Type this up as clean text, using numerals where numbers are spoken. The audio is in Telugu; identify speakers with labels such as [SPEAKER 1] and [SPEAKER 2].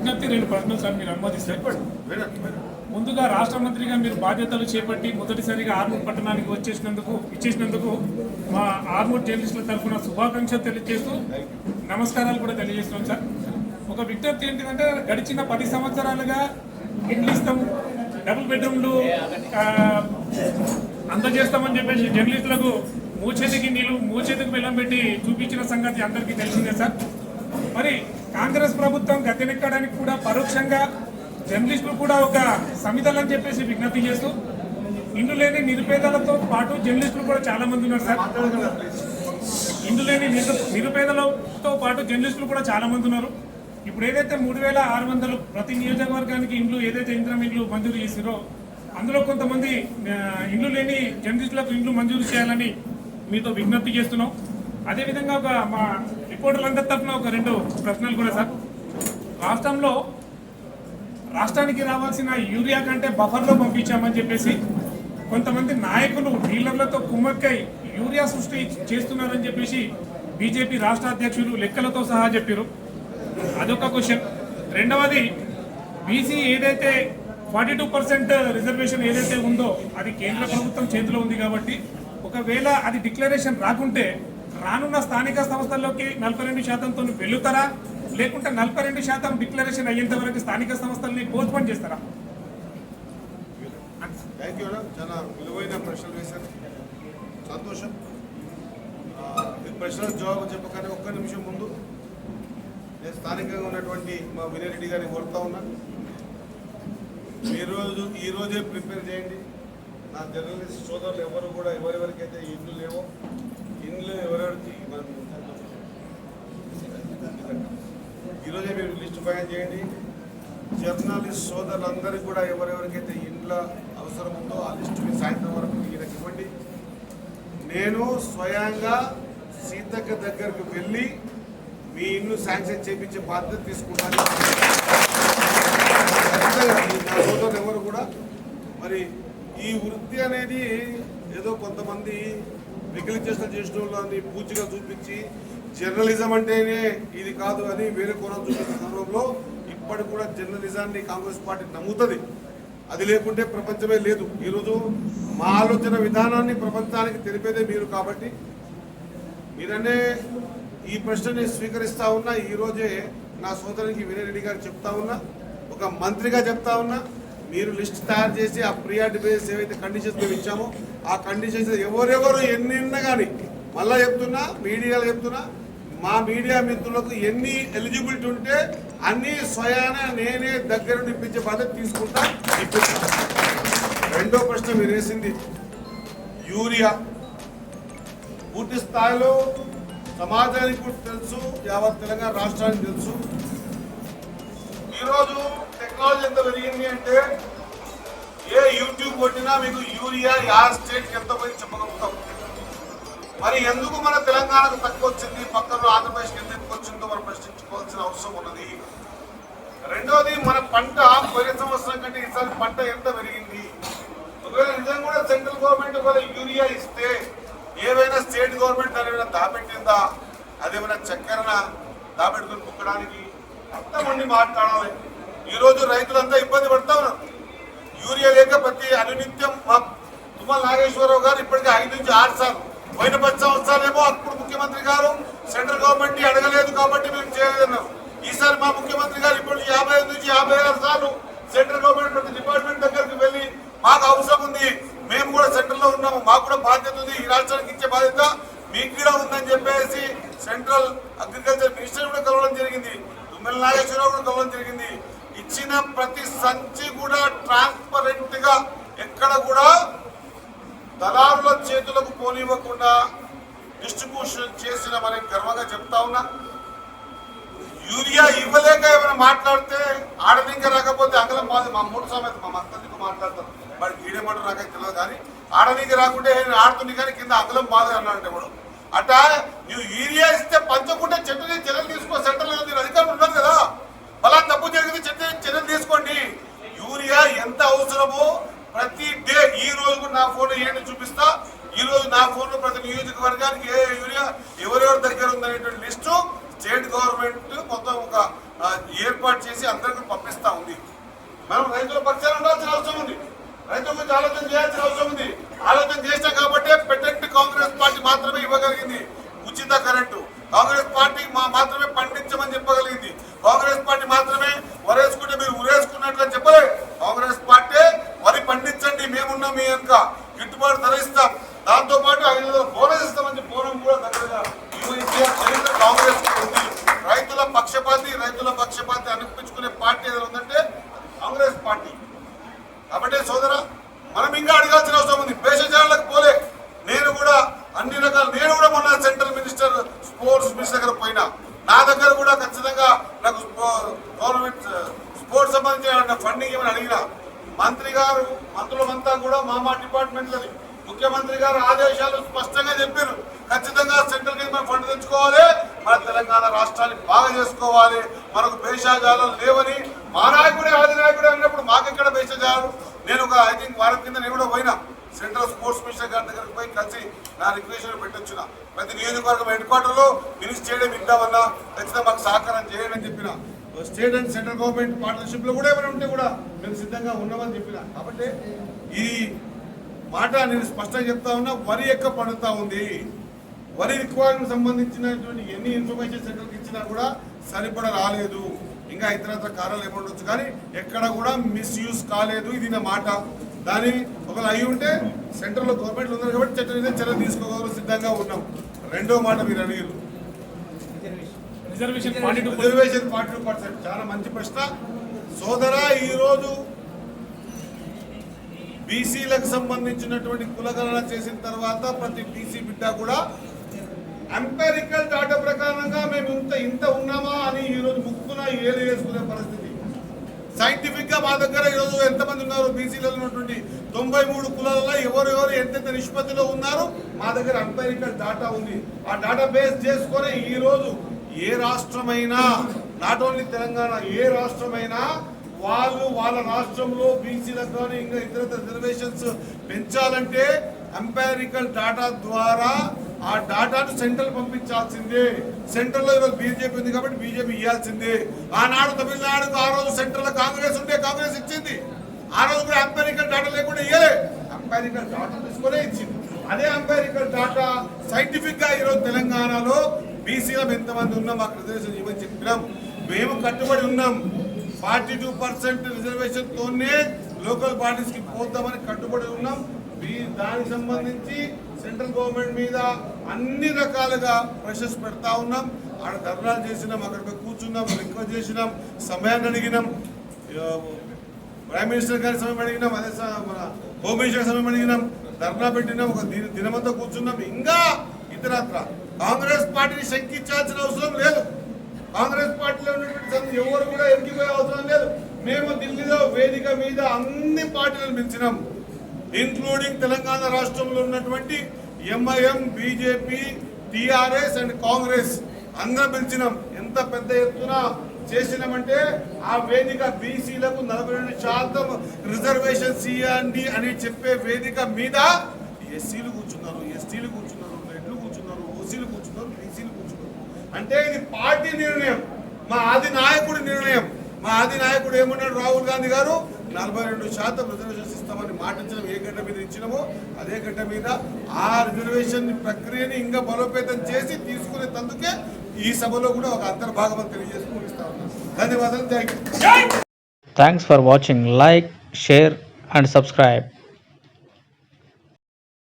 [SPEAKER 1] విజ్ఞప్తి 2 ప్రశ్నలు సార్ మీరు అనుమతిస్తే. ముందుగా రాష్ట్ర మంత్రిగా మీరు బాధ్యతలు చేపట్టి మొదటిసారిగా ఆర్మూర్ పట్టణానికి ఇచ్చేసినందుకు మా ఆర్మూర్ జర్నలిస్టుల తరఫున శుభాకాంక్షలు తెలియజేస్తూ నమస్కారాలు కూడా తెలియజేస్తున్నాం సార్. ఒక విజ్ఞప్తి ఏంటంటే గడిచిన 10 సంవత్సరాలుగా ఇండ్లు ఇస్తాం, డబుల్ బెడ్రూమ్లు అందజేస్తామని చెప్పేసి జర్నలిస్టులకు మూచేతికి నీళ్ళు మూచేతికి బెల్లం పెట్టి చూపించిన సంగతి అందరికీ తెలిసిందే సార్. మరి కాంగ్రెస్ ప్రభుత్వం గద్దెనెక్కడానికి కూడా పరోక్షంగా జర్నలిస్టులు కూడా ఒక సమితలని చెప్పేసి విజ్ఞప్తి చేస్తూ ఇండ్లు లేని నిరుపేదలతో పాటు జర్నలిస్టులు కూడా చాలా మంది ఉన్నారు సార్. ఇండ్లు లేని నిరుపేదలతో పాటు జర్నలిస్టులు కూడా చాలా మంది ఉన్నారు. ఇప్పుడు ఏదైతే 3600 ప్రతి నియోజకవర్గానికి ఇండ్లు ఏదైతే ఇంద్రం ఇండ్లు మంజూరు చేసిరో అందులో కొంతమంది ఇండ్లు లేని జర్నలిస్టులకు ఇండ్లు మంజూరు చేయాలని మీతో విజ్ఞప్తి చేస్తున్నాం. అదేవిధంగా మా రిపోర్టర్లందరి తరఫున ఒక 2 ప్రశ్నలు కూడా సార్. రాష్ట్రానికి రావాల్సిన యూరియా కంటే బఫర్లో పంపించామని చెప్పేసి కొంతమంది నాయకులు డీలర్లతో కుమ్మక్కై యూరియా సృష్టి చేస్తున్నారని చెప్పేసి బీజేపీ రాష్ట్ర అధ్యక్షులు లెక్కలతో సహా చెప్పారు. అదొక క్వశ్చన్. రెండవది, బీసీ ఏదైతే 42% రిజర్వేషన్ ఏదైతే ఉందో అది కేంద్ర ప్రభుత్వం చేతిలో ఉంది కాబట్టి ఒకవేళ అది డిక్లరేషన్ రాకుంటే రానున్న స్థానిక సంస్థల్లోకి 42%తో వెళ్తారా, లేకుంటే 42% డిక్లరేషన్ అయ్యేంత వరకు స్థానిక సంస్థల్ని పోస్ట్పోన్ చేస్తారా?
[SPEAKER 2] చాలా విలువైన ప్రశ్నలు వేశారు, సంతోషం. ఈ ప్రశ్నలకు జవాబు చెప్పగానే ఒక్క నిమిషం ముందు నేను స్థానికంగా ఉన్నటువంటి మా వినయ్ రెడ్డి గారిని కోరుతా ఉన్నాను, ఈ రోజే ప్రిపేర్ చేయండి. నా జర్నలిస్ట్ సోదరులు ఎవరు కూడా ఎవరెవరికైతే ఇండ్లు లేవో ఇండ్లు ఎవరెవరికి ఈరోజే మీరు లిస్టు ఫైల్ చేయండి. జర్నలిస్ట్ సోదరులందరికీ కూడా ఎవరెవరికైతే ఇండ్ల అవసరం ఉందో ఆ లిస్టు మీరు సాయంత్రం వరకు ఈయనకి ఇవ్వండి. నేను స్వయంగా సీతక్క దగ్గరకు వెళ్ళి మీ ఇల్లు శాంక్షన్ చేయించే బాధ్యత తీసుకుంటాను. నా సోదరులు ఎవరు కూడా మరి ఈ వృత్తి అనేది ఏదో కొంతమంది వికలిచేసిన చేసిన వాళ్ళని పూచిగా చూపించి జర్నలిజం అంటేనే ఇది కాదు అని వేరే కోణం చూపించిన సందర్భంలో ఇప్పటికి కూడా జర్నలిజాన్ని కాంగ్రెస్ పార్టీ నమ్ముతుంది. అది లేకుంటే ప్రపంచమే లేదు. ఈరోజు మా ఆలోచన విధానాన్ని ప్రపంచానికి తెలిపేదే మీరు కాబట్టి మీరనే ఈ ప్రశ్నని స్వీకరిస్తా ఉన్నా. ఈరోజే నా సోదరునికి వినయ్ రెడ్డి గారు చెప్తా ఉన్నా, ఒక మంత్రిగా చెప్తా ఉన్నా, మీరు లిస్ట్ తయారు చేసి ఆ ప్రియారిటీ బేస్ ఏవైతే కండిషన్స్ మేము ఇచ్చామో ఆ కండిషన్స్ ఎవరెవరు ఎన్ని కానీ మళ్ళా చెప్తున్నా, మీడియాలో చెప్తున్నా, మా మీడియా మిత్రులకు ఎన్ని ఎలిజిబిలిటీ ఉంటే అన్ని స్వయాన నేనే దగ్గర ఇప్పించే బాధ్యత తీసుకుంటా. రెండో ప్రశ్న మీరు వేసింది యూరియా. పూర్తి స్థాయిలో సమాజానికి కూడా తెలుసు, యావత్ తెలంగాణ రాష్ట్రానికి తెలుసు. ఈరోజు టెక్నాలజీ ఎంత పెరిగింది అంటే ఏ యూట్యూబ్ కొట్టినా మీకు యూరియా యా స్టేట్కి ఎంత పోయి చెప్పగలుగుతాం. మరి ఎందుకు మన తెలంగాణకు తక్కువ వచ్చింది, పక్కన ఆంధ్రప్రదేశ్కి ఎందుకు వచ్చిందో మనం ప్రశ్నించుకోవాల్సిన అవసరం ఉన్నది. రెండోది, మన పంట పోయిన సంవత్సరం కంటే ఈసారి పంట ఎంత పెరిగింది. ఒకవేళ నిజంగా కూడా సెంట్రల్ గవర్నమెంట్ ఒకవేళ యూరియా ఇస్తే ఏవైనా స్టేట్ గవర్నమెంట్ దాని ఏమైనా దాపెట్టిందా, అదేమైనా చక్కెరన దాపెట్టుకుని కుక్కడానికి అర్థమండి మాట్లాడాలి. ఈరోజు రైతులంతా ఇబ్బంది పడతా ఉన్నారు. యూరియా లేక ప్రతి అనునిత్యం మా తుమ్మల నాగేశ్వరరావు గారు ఇప్పటికీ 5 నుంచి 6 సార్లు పోయిన 10 సంవత్సరాలేమో అప్పుడు ముఖ్యమంత్రి గారు సెంట్రల్ గవర్నమెంట్ అడగలేదు కాబట్టి మేము చేయలేదన్నారు. ఈసారి మా ముఖ్యమంత్రి గారు ఇప్పుడు 55 నుంచి 56 సార్లు సెంట్రల్ గవర్నమెంట్ ప్రతి డిపార్ట్మెంట్ దగ్గరికి వెళ్ళి మాకు అవసరం ఉంది, మేము కూడా సెంట్రల్లో ఉన్నాము, మాకు కూడా బాధ్యత ఉంది, ఈ రాష్ట్రానికి ఇచ్చే బాధ్యత మీకు కూడా ఉందని చెప్పేసి సెంట్రల్ అగ్రికల్చర్ మినిస్టర్ కూడా కలవడం జరిగింది, తుమ్మల నాగేశ్వరరావు కూడా కలవడం జరిగింది. ఇచ్చిన ప్రతి సంచి కూడా ట్రాన్స్పరెంట్ గా ఎక్కడ కూడా దళారుల చేతులకు పోనివ్వకుండా డిస్ట్రిబ్యూషన్ చేసిన మరి గర్వంగా చెప్తా ఉన్నా. యూరియా ఇవ్వలేక ఏమైనా మాట్లాడితే ఆడదింక రాకపోతే అంగళం బాధ మా 3 సమేత మా మక్కదికు మాట్లాడతారు, వాడికి వీడేమంటారు నాకైతే తెలియదు. కానీ ఆడదింక రాకుంటే ఆడుతుంది కానీ కింద అంగళం బాధ అన్నాడంటే వాడు. అట నువ్వు యూరియా ఇస్తే పంచకుండా చర్యలు తీసుకో, సెంట్రల్ అధికారులు ఉన్నారు కదా, అలా తప్పు జరిగితే చర్యలు తీసుకోండి. యూరియా ఎంత అవసరమో ప్రతి డే ఈ రోజు కూడా నా ఫోన్లో ఏంటి చూపిస్తా. ఈ రోజు నా ఫోన్లో ప్రతి నియోజకవర్గానికి ఏ యూరియా ఎవరెవరి దగ్గర ఉందనేటువంటి లిస్టు స్టేట్ గవర్నమెంట్ మొత్తం ఒక ఏర్పాటు చేసి అందరికీ పంపిస్తా ఉంది. మనం రైతుల పక్షాన ఉండాల్సిన అవసరం ఉంది, రైతుల గురించి ఆలోచన చేయాల్సిన అవసరం ఉంది. ఆలోచన చేసినాం కాబట్టి పెట్టండి కాంగ్రెస్ పార్టీ మాత్రమే ఇవ్వగలిగింది ఉచిత కరెంటు, కాంగ్రెస్ పార్టీ మాత్రమే పండించమని చెప్పగలిగింది, కాంగ్రెస్ పార్టీ మాత్రమే వరేసుకుంటే మీరు ఉరేసుకున్నట్లు చెప్పలే. కాంగ్రెస్ పార్టీ వరి పండించండి, మేమున్నాం మీ వెనుక, గిట్టుబాటు ధర ఇస్తాం, దాంతో పాటు 500 బోనస్ ఇస్తామని బోనం కూడా దగ్గరగా చరిత్ర కాంగ్రెస్ ఉంది. రైతుల పక్షపాతి అనిపించుకునే పార్టీ ఏదైనా ఉందంటే కాంగ్రెస్ పార్టీ. కాబట్టి సోదరా, మనం ఇంకా అడగాల్సిన అవసరం ఉంది. భేషజాలకు పోలే. నేను కూడా అన్ని రకాల, నేను కూడా మొన్న సెంట్రల్ మినిస్టర్ స్పోర్ట్స్ మినిస్టర్ దగ్గర పోయినా, నా దగ్గర కూడా ఖచ్చితంగా నాకు గవర్నమెంట్ స్పోర్ట్స్ సంబంధించిన ఫండింగ్ ఏమైనా అడిగినా, మంత్రి గారు మంత్రులమంతా కూడా మా డిపార్ట్మెంట్లని ముఖ్యమంత్రి గారు ఆదేశాలు స్పష్టంగా చెప్పారు. ఖచ్చితంగా సెంట్రల్ గవర్నమెంట్ ఫండ్ తెచ్చుకోవాలి, మన తెలంగాణ రాష్ట్రాన్ని బాగా చేసుకోవాలి, మనకు భేషజాలు లేవని మా నాయకుడే ఆది నాయకుడే అన్నప్పుడు మాకెక్కడ భేషజాలు. నేను ఒక ఐ థింక్ వారం కింద నేను కూడా పోయినా సెంట్రల్ స్పోర్ట్స్ మినిస్టర్ గారి దగ్గరికి పోయి కలిసి నా రిక్వెస్ట్ పెట్టొచ్చిన. ప్రతి నియోజకవర్గం హెడ్ క్వార్టర్లో మినీ స్టేడియం ఇద్దామన్నా ఖచ్చితంగా మాకు సహకారం చేయండి అని చెప్పిన. State and central government partnership లో కూడా ఏమైనా ఉంటే కూడా మేము సిద్ధంగా ఉన్నామని చెప్పిన. కాబట్టి ఈ మాట నేను స్పష్టంగా చెప్తా ఉన్నా, వరి ఎక్క పండుతా ఉంది. వరి రిక్వైర్మెంట్ సంబంధించినటువంటి ఎన్ని ఇన్ఫర్మేషన్ సెంటర్కి ఇచ్చినా కూడా సరిపడ రాలేదు. ఇంకా ఇతరత్ర కారణాలు ఏముండొచ్చు కానీ ఎక్కడ కూడా మిస్యూజ్ కాలేదు. ఇది నా మాట. దాని ఒకవేళ అయి ఉంటే సెంట్రల్లో గవర్నమెంట్లు ఉన్నారు కాబట్టి చర్య తీసుకోగలరు, సిద్ధంగా ఉన్నాం. రెండో మాట మీరు అడిగారు, రిజర్వేషన్ 42%. చాలా మంచి ప్రశ్న సోదరా. ఈరోజు బీసీలకు సంబంధించినటువంటి కులగణన చేసిన తర్వాత ప్రతి బీసీ బిడ్డ కూడా ఎంపెరికల్ డాటా ప్రకారంగా మేము ఇంత ఉన్నామా అని ఈరోజు ముక్కున ఏలు వేసుకునే పరిస్థితి. సైంటిఫిక్ గా మా దగ్గర ఈరోజు ఎంతమంది ఉన్నారు బీసీలలో ఉన్నటువంటి 93 కులాలలో ఎవరెవరు ఎంతెంత నిష్పత్తిలో ఉన్నారు మా దగ్గర ఎంపెరికల్ డాటా ఉంది. ఆ డాటా బేస్ చేసుకొని ఈరోజు ఏ రాష్ట్రమైనా, నాట్ ఓన్లీ తెలంగాణ, ఏ రాష్ట్రమైనా వాళ్ళ రాష్ట్రంలో బీసీలకు కానీ ఇంకా ఇతర రిజర్వేషన్స్ పెంచాలంటే ఎంపారికల్ డాటా ద్వారా ఆ డాటాను సెంట్రల్ పంపించాల్సిందే. సెంట్రల్ లో ఈరోజు బీజేపీ ఉంది కాబట్టి బీజేపీ ఇవ్వాల్సిందే. ఆనాడు తమిళనాడుకు ఆ రోజు సెంట్రల్ కాంగ్రెస్ ఉంటే కాంగ్రెస్ ఇచ్చింది. ఆ రోజు కూడా ఎంపారికల్ డాటా లేకుండా ఇవ్వలే, ఎంపారికల్ డాటా తీసుకునే ఇచ్చింది. అదే ఎంపారికల్ డాటా సైంటిఫిక్ గా ఈరోజు తెలంగాణలో బీసీలో ఎంతమంది ఉన్నాం మాకు రిజర్వేషన్ ఇవ్వని చెప్పినాం. మేము కట్టుబడి ఉన్నాం. 42% రిజర్వేషన్ తోనే లోకల్ బాడీస్ కి పోతామని కట్టుబడి ఉన్నాం. దానికి సంబంధించి సెంట్రల్ గవర్నమెంట్ మీద అన్ని రకాలుగా ప్రెషర్స్ పెడతా ఉన్నాం. ఆడ ధర్నాలు చేసినాం, అక్కడ కూర్చున్నాం, రిక్వెస్ట్ చేసినాం, సమయాన్ని అడిగినాం, ప్రైమ్ మినిస్టర్ గారి సమయం అడిగినాం, అదే మన హోమ్ మినిస్టర్ సమయం అడిగినాం, ధర్నా పెట్టినాం, ఒక దినమంతా కూర్చున్నాం. ఇంకా ఇతరత్ర కాంగ్రెస్ పార్టీని శంకించాల్సిన అవసరం లేదు. కాంగ్రెస్ పార్టీలో ఉన్నటువంటి ఎవరు కూడా ఎక్కిపోయే అవసరం లేదు. మేము ఢిల్లీలో వేదిక మీద అన్ని పార్టీలను పిలిచినాం, ఇంక్లూడింగ్ తెలంగాణ రాష్ట్రంలో ఉన్నటువంటి MIM, BJP, TRS and Congress అందరం పిలిచినాం. ఎంత పెద్ద ఎత్తున చేసినామంటే ఆ వేదిక బీసీలకు 42% రిజర్వేషన్స్ ఇవ్వండి అని చెప్పే వేదిక మీద ఎస్సీలు కూర్చున్నారు, ఎస్టీలు కూర్చున్నారు, రెడ్లు కూర్చున్నారు, ఓసీలు కూర్చున్నారు, బీసీలు కూర్చున్నారు. అంటే ఇది పార్టీ నిర్ణయం, మా ఆది నాయకుడి నిర్ణయం. మా ఆది నాయకుడు ఏమన్నాడు, రాహుల్ గాంధీ గారు 42% రిజర్వేషన్స్ ఇస్తామని మాటించడం ఏ గడ్డ మీద ఇచ్చినామో అదే గడ్డ మీద ఆ రిజర్వేషన్ ప్రక్రియని ఇంకా బలోపేతం చేసి తీసుకునే తందుకే ఈ సభలో కూడా ఒక అంతర్భాగం తెలియజేసి ముగిస్తా ఉన్నాను. ధన్యవాదాలు. Thank you.
[SPEAKER 3] Thanks for watching. Like, share and subscribe.